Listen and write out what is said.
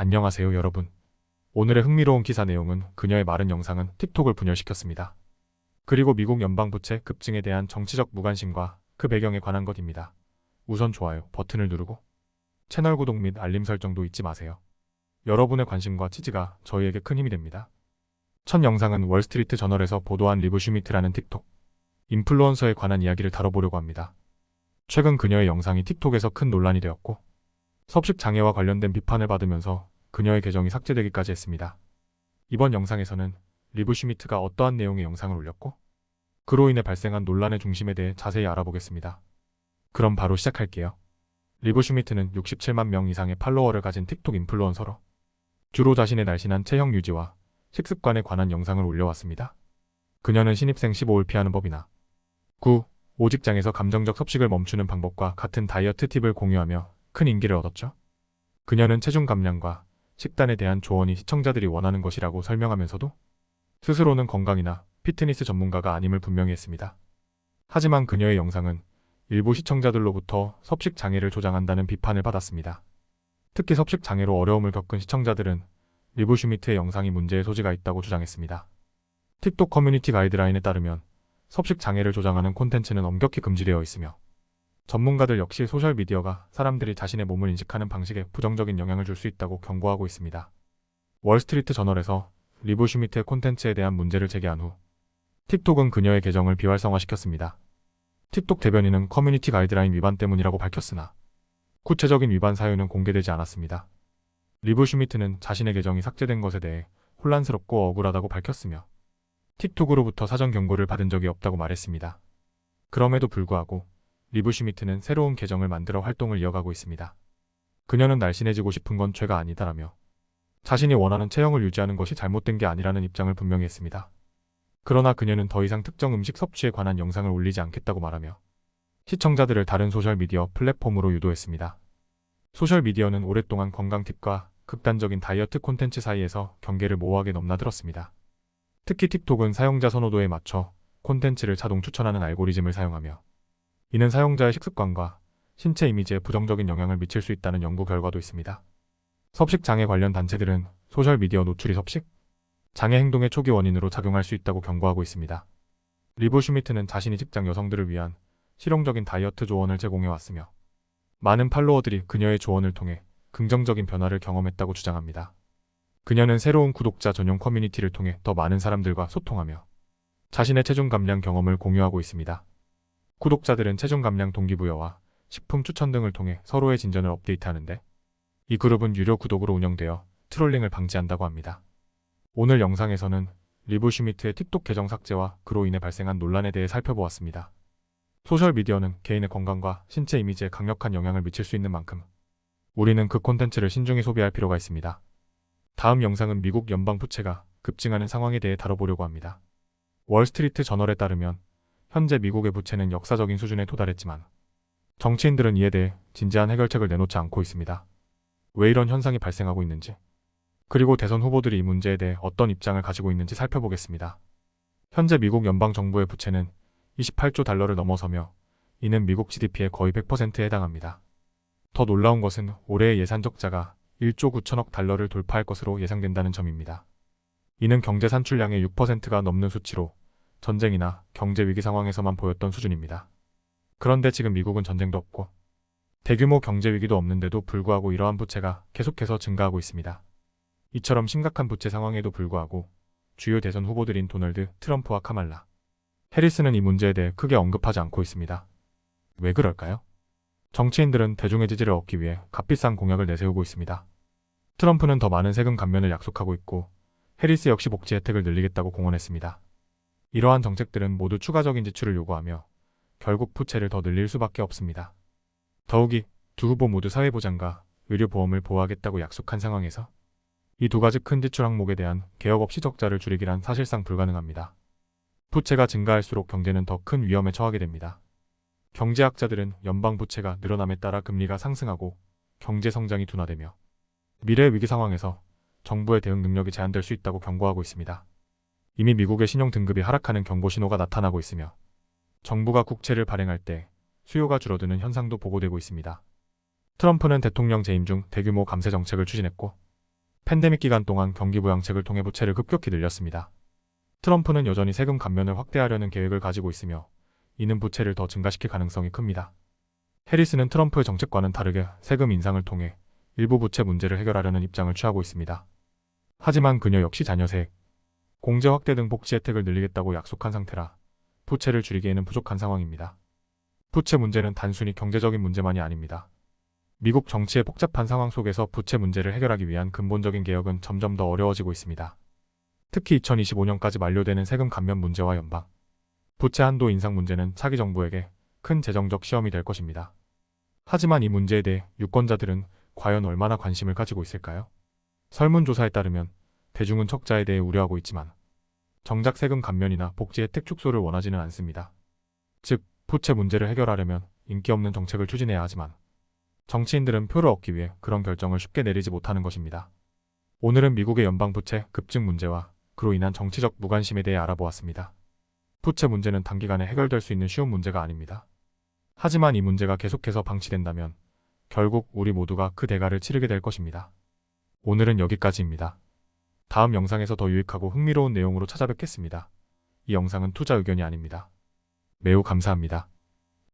안녕하세요 여러분. 오늘의 흥미로운 기사 내용은 그녀의 마른 영상은 틱톡을 분열시켰습니다. 그리고 미국 연방부채 급증에 대한 정치적 무관심과 그 배경에 관한 것입니다. 우선 좋아요 버튼을 누르고 채널 구독 및 알림 설정도 잊지 마세요. 여러분의 관심과 지지가 저희에게 큰 힘이 됩니다. 첫 영상은 월스트리트 저널에서 보도한 리브 슈미트라는 틱톡 인플루언서에 관한 이야기를 다뤄보려고 합니다. 최근 그녀의 영상이 틱톡에서 큰 논란이 되었고 섭식 장애와 관련된 비판을 받으면서 그녀의 계정이 삭제되기까지 했습니다. 이번 영상에서는 리브 슈미트가 어떠한 내용의 영상을 올렸고 그로 인해 발생한 논란의 중심에 대해 자세히 알아보겠습니다. 그럼 바로 시작할게요. 리브 슈미트는 67만 명 이상의 팔로워를 가진 틱톡 인플루언서로 주로 자신의 날씬한 체형 유지와 식습관에 관한 영상을 올려왔습니다. 그녀는 신입생 15를 피하는 법이나 오직장에서 감정적 섭식을 멈추는 방법과 같은 다이어트 팁을 공유하며 큰 인기를 얻었죠. 그녀는 체중 감량과 식단에 대한 조언이 시청자들이 원하는 것이라고 설명하면서도 스스로는 건강이나 피트니스 전문가가 아님을 분명히 했습니다. 하지만 그녀의 영상은 일부 시청자들로부터 섭식 장애를 조장한다는 비판을 받았습니다. 특히 섭식 장애로 어려움을 겪은 시청자들은 리브 슈미트의 영상이 문제의 소지가 있다고 주장했습니다. 틱톡 커뮤니티 가이드라인에 따르면 섭식 장애를 조장하는 콘텐츠는 엄격히 금지되어 있으며 전문가들 역시 소셜미디어가 사람들이 자신의 몸을 인식하는 방식에 부정적인 영향을 줄 수 있다고 경고하고 있습니다. 월스트리트 저널에서 리브 슈미트의 콘텐츠에 대한 문제를 제기한 후 틱톡은 그녀의 계정을 비활성화시켰습니다. 틱톡 대변인은 커뮤니티 가이드라인 위반 때문이라고 밝혔으나 구체적인 위반 사유는 공개되지 않았습니다. 리브 슈미트는 자신의 계정이 삭제된 것에 대해 혼란스럽고 억울하다고 밝혔으며 틱톡으로부터 사전 경고를 받은 적이 없다고 말했습니다. 그럼에도 불구하고 리브 슈미트는 새로운 계정을 만들어 활동을 이어가고 있습니다. 그녀는 날씬해지고 싶은 건 죄가 아니다라며 자신이 원하는 체형을 유지하는 것이 잘못된 게 아니라는 입장을 분명히 했습니다. 그러나 그녀는 더 이상 특정 음식 섭취에 관한 영상을 올리지 않겠다고 말하며 시청자들을 다른 소셜미디어 플랫폼으로 유도했습니다. 소셜미디어는 오랫동안 건강 팁과 극단적인 다이어트 콘텐츠 사이에서 경계를 모호하게 넘나들었습니다. 특히 틱톡은 사용자 선호도에 맞춰 콘텐츠를 자동 추천하는 알고리즘을 사용하며 이는 사용자의 식습관과 신체 이미지에 부정적인 영향을 미칠 수 있다는 연구 결과도 있습니다. 섭식 장애 관련 단체들은 소셜미디어 노출이 섭식 장애 행동의 초기 원인으로 작용할 수 있다고 경고하고 있습니다. 리브 슈미트는 자신이 직장 여성들을 위한 실용적인 다이어트 조언을 제공해왔으며 많은 팔로워들이 그녀의 조언을 통해 긍정적인 변화를 경험했다고 주장합니다. 그녀는 새로운 구독자 전용 커뮤니티를 통해 더 많은 사람들과 소통하며 자신의 체중 감량 경험을 공유하고 있습니다. 구독자들은 체중 감량 동기부여와 식품 추천 등을 통해 서로의 진전을 업데이트하는데 이 그룹은 유료 구독으로 운영되어 트롤링을 방지한다고 합니다. 오늘 영상에서는 리브 슈미트의 틱톡 계정 삭제와 그로 인해 발생한 논란에 대해 살펴보았습니다. 소셜미디어는 개인의 건강과 신체 이미지에 강력한 영향을 미칠 수 있는 만큼 우리는 그 콘텐츠를 신중히 소비할 필요가 있습니다. 다음 영상은 미국 연방 부채가 급증하는 상황에 대해 다뤄보려고 합니다. 월스트리트 저널에 따르면 현재 미국의 부채는 역사적인 수준에 도달했지만 정치인들은 이에 대해 진지한 해결책을 내놓지 않고 있습니다. 왜 이런 현상이 발생하고 있는지 그리고 대선 후보들이 이 문제에 대해 어떤 입장을 가지고 있는지 살펴보겠습니다. 현재 미국 연방정부의 부채는 28조 달러를 넘어서며 이는 미국 GDP의 거의 100%에 해당합니다. 더 놀라운 것은 올해의 예산 적자가 1조 9천억 달러를 돌파할 것으로 예상된다는 점입니다. 이는 경제 산출량의 6%가 넘는 수치로 전쟁이나 경제 위기 상황에서만 보였던 수준입니다. 그런데 지금 미국은 전쟁도 없고 대규모 경제 위기도 없는데도 불구하고 이러한 부채가 계속해서 증가하고 있습니다. 이처럼 심각한 부채 상황에도 불구하고 주요 대선 후보들인 도널드 트럼프와 카말라 해리스는 이 문제에 대해 크게 언급하지 않고 있습니다. 왜 그럴까요? 정치인들은 대중의 지지를 얻기 위해 값비싼 공약을 내세우고 있습니다. 트럼프는 더 많은 세금 감면을 약속하고 있고 해리스 역시 복지 혜택을 늘리겠다고 공언했습니다. 이러한 정책들은 모두 추가적인 지출을 요구하며 결국 부채를 더 늘릴 수밖에 없습니다. 더욱이 두 후보 모두 사회보장과 의료보험을 보호하겠다고 약속한 상황에서 이 두 가지 큰 지출 항목에 대한 개혁 없이 적자를 줄이기란 사실상 불가능합니다. 부채가 증가할수록 경제는 더 큰 위험에 처하게 됩니다. 경제학자들은 연방 부채가 늘어남에 따라 금리가 상승하고 경제 성장이 둔화되며 미래 위기 상황에서 정부의 대응 능력이 제한될 수 있다고 경고하고 있습니다. 이미 미국의 신용 등급이 하락하는 경고 신호가 나타나고 있으며 정부가 국채를 발행할 때 수요가 줄어드는 현상도 보고되고 있습니다. 트럼프는 대통령 재임 중 대규모 감세 정책을 추진했고 팬데믹 기간 동안 경기부양책을 통해 부채를 급격히 늘렸습니다. 트럼프는 여전히 세금 감면을 확대하려는 계획을 가지고 있으며 이는 부채를 더 증가시킬 가능성이 큽니다. 해리스는 트럼프의 정책과는 다르게 세금 인상을 통해 일부 부채 문제를 해결하려는 입장을 취하고 있습니다. 하지만 그녀 역시 자녀 세액, 공제 확대 등 복지 혜택을 늘리겠다고 약속한 상태라 부채를 줄이기에는 부족한 상황입니다. 부채 문제는 단순히 경제적인 문제만이 아닙니다. 미국 정치의 복잡한 상황 속에서 부채 문제를 해결하기 위한 근본적인 개혁은 점점 더 어려워지고 있습니다. 특히 2025년까지 만료되는 세금 감면 문제와 연방 부채 한도 인상 문제는 차기 정부에게 큰 재정적 시험이 될 것입니다. 하지만 이 문제에 대해 유권자들은 과연 얼마나 관심을 가지고 있을까요? 설문조사에 따르면 대중은 척자에 대해 우려하고 있지만 정작 세금 감면이나 복지 혜택 축소를 원하지는 않습니다. 즉, 부채 문제를 해결하려면 인기 없는 정책을 추진해야 하지만 정치인들은 표를 얻기 위해 그런 결정을 쉽게 내리지 못하는 것입니다. 오늘은 미국의 연방 부채 급증 문제와 그로 인한 정치적 무관심에 대해 알아보았습니다. 부채 문제는 단기간에 해결될 수 있는 쉬운 문제가 아닙니다. 하지만 이 문제가 계속해서 방치된다면 결국 우리 모두가 그 대가를 치르게 될 것입니다. 오늘은 여기까지입니다. 다음 영상에서 더 유익하고 흥미로운 내용으로 찾아뵙겠습니다. 이 영상은 투자 의견이 아닙니다. 매우 감사합니다.